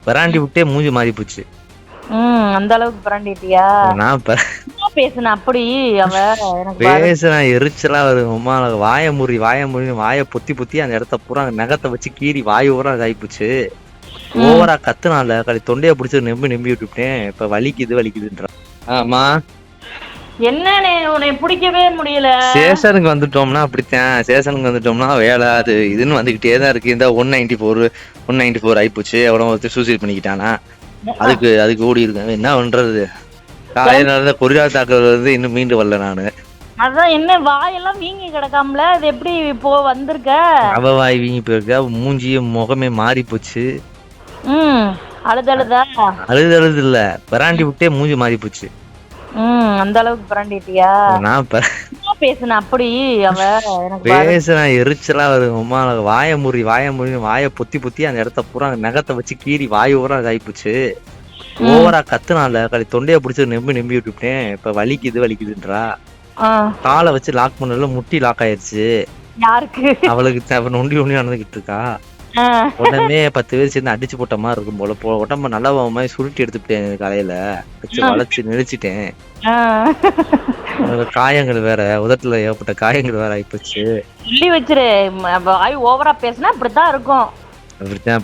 Brandy விட்டே மூஞ்சி மாறி போச்சு. அந்த அளவுக்கு பிராண்டிட்டியா? நான் பேசுன அப்படி அவ எனக்கு பேசுறேன், எரிச்சலா வருது. அம்மா வாய முறின்னு வாயை பொத்தி பொத்தி அந்த இடத்த பூரா நகத்தை வச்சு கீறி வாய் ஊரா இதாயிப்போச்சு. ஓவரா கத்துனால தொண்டையை பிடிச்சி நம்பி விட்டுட்டேன். இப்ப வலிக்குதுன்றான். ஆமா, என்னன்னு உன்னை பிடிக்கவே முடியல. சேஷனுக்கு வந்துட்டோம்னா அப்படித்தான். சேஷனுக்கு வந்துட்டோம்னா வேலை அது இதுன்னு வந்துகிட்டே தான் இருக்கு. இந்த 194 ஆயிப்போச்சு. எவ்வளவு ஒருத்தர் சூசைட் பண்ணிக்கிட்டானா, அதுக்கு ஓடி இருக்கேன். என்ன பண்றது? காலையில நடந்த கொரியா தாக்குதல் வந்து இன்னும் மீண்டு வரல நானு. அதான் என்ன வாயெல்லாம் வீங்கி கிடக்காமல, அது எப்படி இப்போ வந்திருக்க? அவ வாய் வீங்கி போயிருக்க, மூஞ்சியும் முகமே மாறி போச்சு. அழுதழுதா? அழுது இல்ல, பிராண்டி விட்டே மூஞ்சி மாறி போச்சு. அந்த அளவுக்கு பிராண்டிட்டியா? நான் பேசுன அப்படி அவ எனக்கு பேசுறேன், எரிச்சலா வருது. அம்மா வாய முறின்னு வாயை பொத்தி பொத்தி அந்த இடத்த பூரா நகத்தை வச்சு கீறி வாய் ஊரா இதாயிப்போச்சு. ஓவரா கத்துனால தொண்டையை பிடிச்சி நம்பி விட்டுட்டேன். இப்ப வலிக்குதுன்றா. காலை வச்சு லாக் பண்ணல, முட்டி லாக் ஆயிருச்சு. யாருக்கு? அவளுக்கு நொண்டி நடந்துகிட்டு இருக்கா. உடனே 10 பேர் சேர்ந்து அடிச்சு போட்ட மாதிரி இருக்கும் போல. உடம்ப நல்லா மாதிரி சுருட்டி எடுத்துட்டேன். காலையில வச்சு வளைச்சு நெளிச்சிட்டேன். காயங்கள் வேற, உதட்டுல ஏற்பட்ட காயங்கள் வேற ஆயிப்போச்சு. சொல்லி வச்சிரு, வாய் ஓவரா பேசினா அப்படித்தான் இருக்கும். அப்படித்தான்